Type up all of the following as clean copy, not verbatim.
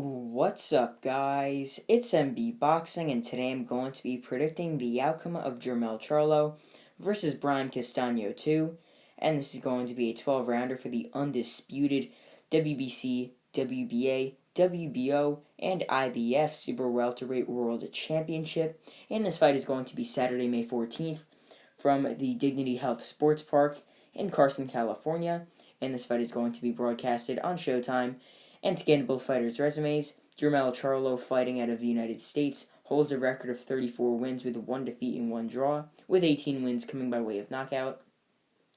What's up, guys? It's MB Boxing, and today I'm going to be predicting the outcome of Jermell Charlo versus Brian Castano 2, and this is going to be a 12-rounder for the undisputed WBC, WBA, WBO, and IBF Super-Welterweight World Championship, and this fight is going to be Saturday, May 14th from the Dignity Health Sports Park in Carson, California, and this fight is going to be broadcasted on Showtime. And to get into both fighters' resumes, Jermell Charlo, fighting out of the United States, holds a record of 34 wins with 1 defeat and 1 draw, with 18 wins coming by way of knockout.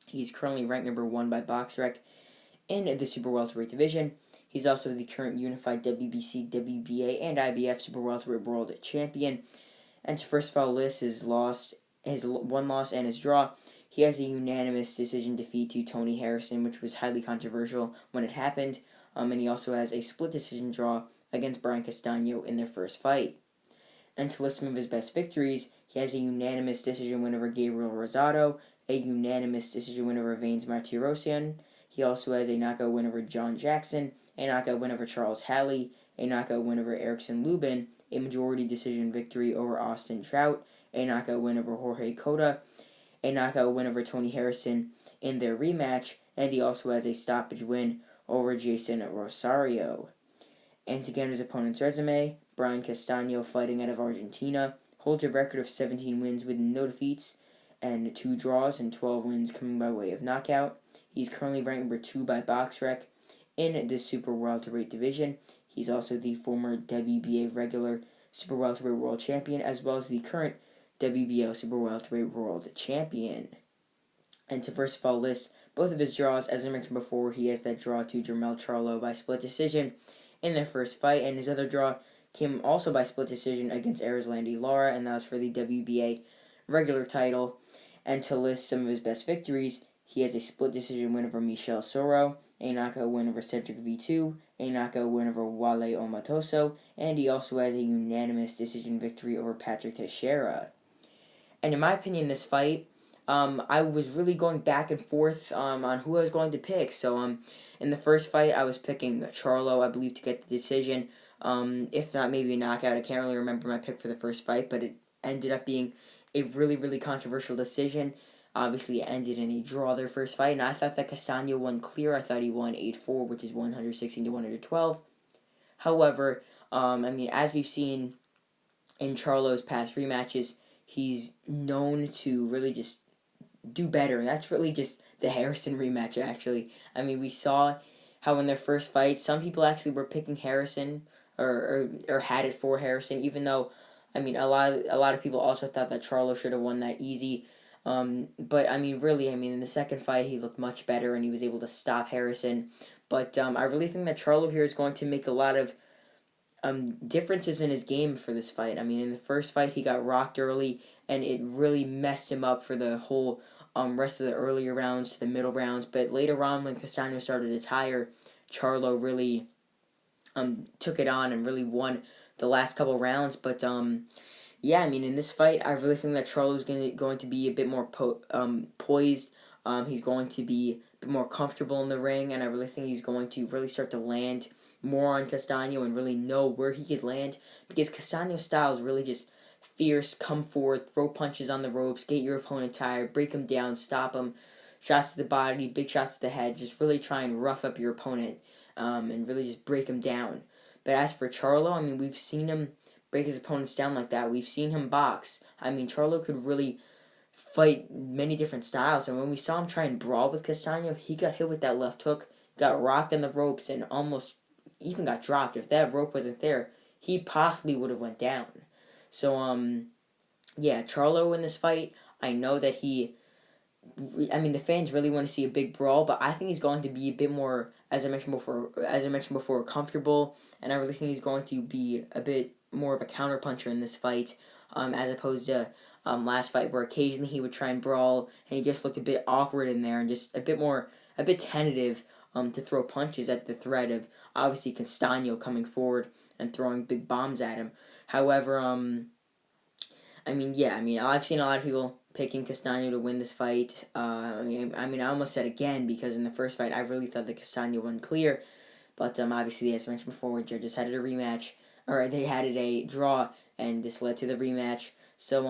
He's currently ranked number 1 by BoxRec in the Super Welterweight division. He's also the current unified WBC, WBA, and IBF Super Welterweight World Champion. And to first of all list his one loss and his draw, he has a unanimous decision defeat to Tony Harrison, which was highly controversial when it happened. And he also has a split decision draw against Brian Castano in their first fight. And to list some of his best victories, he has a unanimous decision win over Gabriel Rosado, a unanimous decision win over Vanes Martirosyan. He also has a knockout win over John Jackson, a knockout win over Charles Halley, a knockout win over Erickson Lubin, a majority decision victory over Austin Trout, a knockout win over Jorge Cota, a knockout win over Tony Harrison in their rematch, and he also has a stoppage win over Jason Rosario. And to get his opponent's resume, Brian Castano, fighting out of Argentina, holds a record of 17 wins with no defeats and 2 draws and 12 wins coming by way of knockout. He's currently ranked number 2 by BoxRec in the Super Welterweight division. He's also the former WBA regular Super Welterweight World Champion, as well as the current WBO Super Welterweight World Champion. And to first of all list both of his draws, as I mentioned before, he has that draw to Jermell Charlo by split decision in their first fight, and his other draw came also by split decision against Erislandy Lara, and that was for the WBA regular title. And to list some of his best victories, he has a split decision win over Michel Soro, a knockout win over Cedric V2, a knockout win over Wale Omatoso, and he also has a unanimous decision victory over Patrick Teixeira. And in my opinion, this fight, I was really going back and forth on who I was going to pick. So in the first fight, I was picking Charlo, I believe, to get the decision. If not, maybe a knockout. I can't really remember my pick for the first fight, but it ended up being a really, really controversial decision. Obviously, it ended in a draw their first fight, and I thought that Castano won clear. I thought he won 8-4, which is 116 to 112. However, as we've seen in Charlo's past rematches, he's known to really just do better. That's really just the Harrison rematch, actually. We saw how in their first fight, some people actually were picking Harrison or had it for Harrison, even though, a lot of people also thought that Charlo should have won that easy. But really, in the second fight, he looked much better and he was able to stop Harrison. But I really think that Charlo here is going to make a lot of differences in his game for this fight. In the first fight, he got rocked early, and it really messed him up for the whole rest of the earlier rounds to the middle rounds. But later on, when Castano started to tire, Charlo really took it on and really won the last couple rounds. But in this fight, I really think that Charlo's going to be a bit more poised. He's going to be a bit more comfortable in the ring, and I really think he's going to really start to land more on Castano and really know where he could land, because Castano's style is really just fierce, come forward, throw punches on the ropes, get your opponent tired, break him down, stop him, shots to the body, big shots to the head, just really try and rough up your opponent and really just break him down. But as for Charlo, we've seen him break his opponents down like that. We've seen him box. Charlo could really fight many different styles, and when we saw him try and brawl with Castano, he got hit with that left hook, got rocked on the ropes, and almost even got dropped. If that rope wasn't there, he possibly would have went down. So, Charlo in this fight, I know that the fans really want to see a big brawl, but I think he's going to be a bit more, as I mentioned before, comfortable, and I really think he's going to be a bit more of a counterpuncher in this fight, as opposed to last fight, where occasionally he would try and brawl, and he just looked a bit awkward in there, and just a bit tentative to throw punches at the threat of, obviously, Castano coming forward and throwing big bombs at him. However, I've seen a lot of people picking Castano to win this fight. I almost said again, because in the first fight, I really thought that Castano won clear. But obviously, as I mentioned before, judges had it a rematch, or they had it a draw, and this led to the rematch. So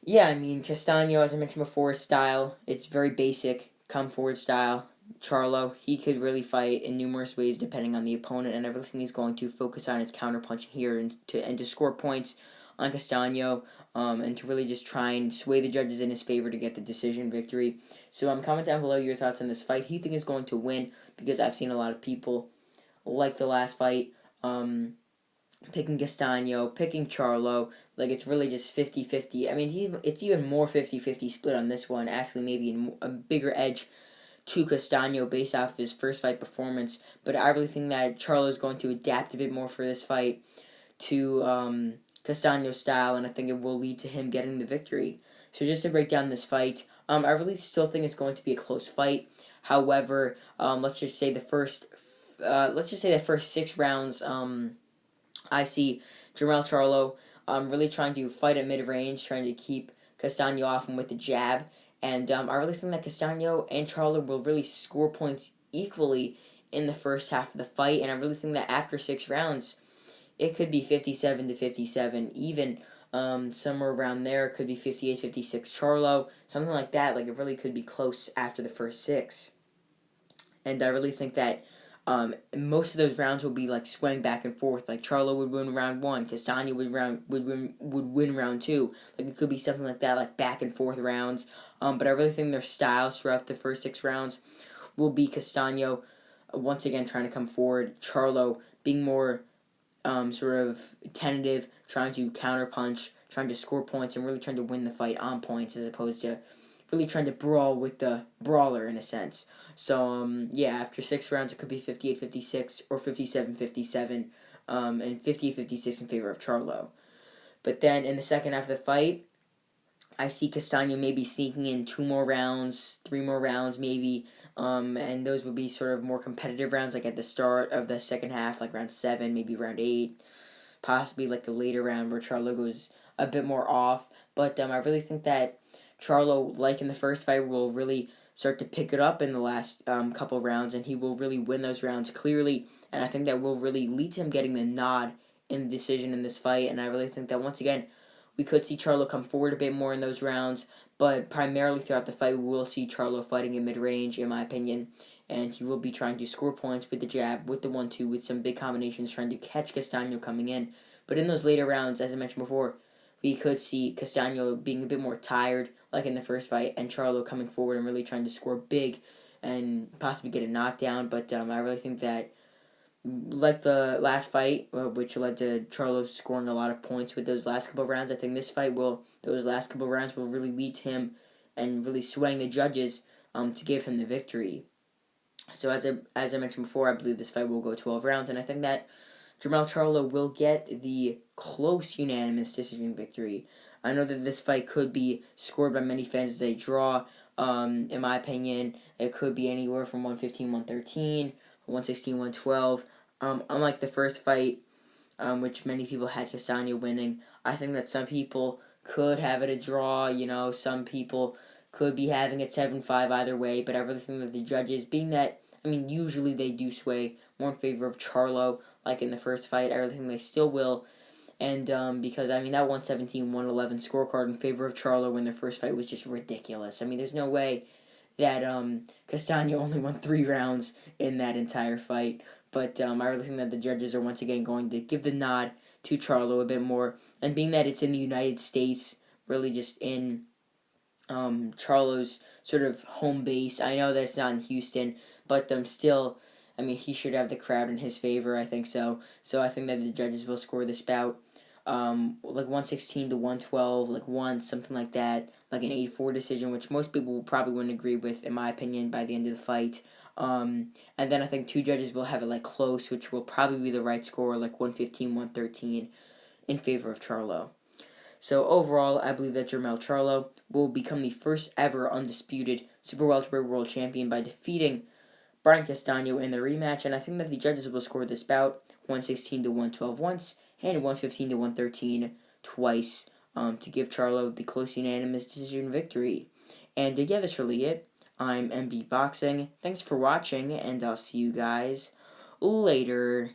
yeah, I mean, Castano, as I mentioned before, his style, it's very basic, come forward style. Charlo, he could really fight in numerous ways depending on the opponent, and everything he's going to focus on is counterpunching here and to score points on Castano, and to really just try and sway the judges in his favor to get the decision victory. So comment down below your thoughts on this fight. Who you think is going to win? Because I've seen a lot of people like the last fight, picking Castano, picking Charlo. Like, it's really just 50-50. I mean, it's even more 50-50 split on this one. Actually, maybe a bigger edge to Castano based off of his first fight performance. But I really think that Charlo is going to adapt a bit more for this fight to Castano's style, and I think it will lead to him getting the victory. So just to break down this fight, I really still think it's going to be a close fight. However, let's just say the first 6 rounds, I see Jermell Charlo really trying to fight at mid-range, trying to keep Castano off him with the jab. And I really think that Castano and Charlo will really score points equally in the first half of the fight. And I really think that after 6 rounds, it could be 57-57, even somewhere around there. It could be 58-56 Charlo, something like that. Like, it really could be close after the first 6. And I really think that most of those rounds will be like swaying back and forth. Like, Charlo would win round 1, Castano would win round 2. Like, it could be something like that, like back and forth rounds. But I really think their styles throughout the first 6 rounds will be Castano once again trying to come forward, Charlo being more sort of tentative, trying to counterpunch, trying to score points, and really trying to win the fight on points as opposed to really trying to brawl with the brawler in a sense. So, yeah, after 6 rounds, it could be 58-56 or 57-57, and 58-56 in favor of Charlo. But then in the second half of the fight, I see Castano maybe sneaking in 2 more rounds, 3 more rounds maybe, and those would be sort of more competitive rounds, like at the start of the second half, like round 7, maybe round 8, possibly like the later round where Charlo goes a bit more off. But I really think that Charlo, like in the first fight, will really start to pick it up in the last couple rounds, and he will really win those rounds clearly, and I think that will really lead to him getting the nod in the decision in this fight. And I really think that once again, we could see Charlo come forward a bit more in those rounds, but primarily throughout the fight, we will see Charlo fighting in mid-range, in my opinion, and he will be trying to score points with the jab, with the 1-2, with some big combinations, trying to catch Castano coming in. But in those later rounds, as I mentioned before, we could see Castano being a bit more tired, like in the first fight, and Charlo coming forward and really trying to score big and possibly get a knockdown. But I really think that, like the last fight, which led to Charlo scoring a lot of points with those last couple of rounds, I think those last couple of rounds will really lead to him and really swaying the judges to give him the victory. So as I mentioned before, I believe this fight will go 12 rounds, and I think that Jermell Charlo will get the close unanimous decision victory. I know that this fight could be scored by many fans as a draw. In my opinion, it could be anywhere from 115-113, 116-112. Unlike the first fight, which many people had Castano winning, I think that some people could have it a draw. Some people could be having it 7-5 either way, but I really think that the judges, being that, usually they do sway more in favor of Charlo, like in the first fight, I really think they still will. And because, that 117-111 scorecard in favor of Charlo in their first fight was just ridiculous. There's no way that Castano only won 3 rounds in that entire fight. But I really think that the judges are once again going to give the nod to Charlo a bit more. And being that it's in the United States, really just in Charlo's sort of home base. I know that's not in Houston, but still, he should have the crowd in his favor, I think so. So I think that the judges will score this bout like 116-112, like something like that, like an 8-4 decision, which most people probably wouldn't agree with, in my opinion, by the end of the fight. And then I think 2 judges will have it like close, which will probably be the right score, like 115-113 in favor of Charlo. So overall, I believe that Jermell Charlo will become the first ever undisputed Super-Welterweight world champion by defeating Brian Castano in the rematch, and I think that the judges will score this bout 116-112 once and 115-113 twice, to give Charlo the close unanimous decision victory. And yeah, that's really it. I'm MB Boxing. Thanks for watching, and I'll see you guys later.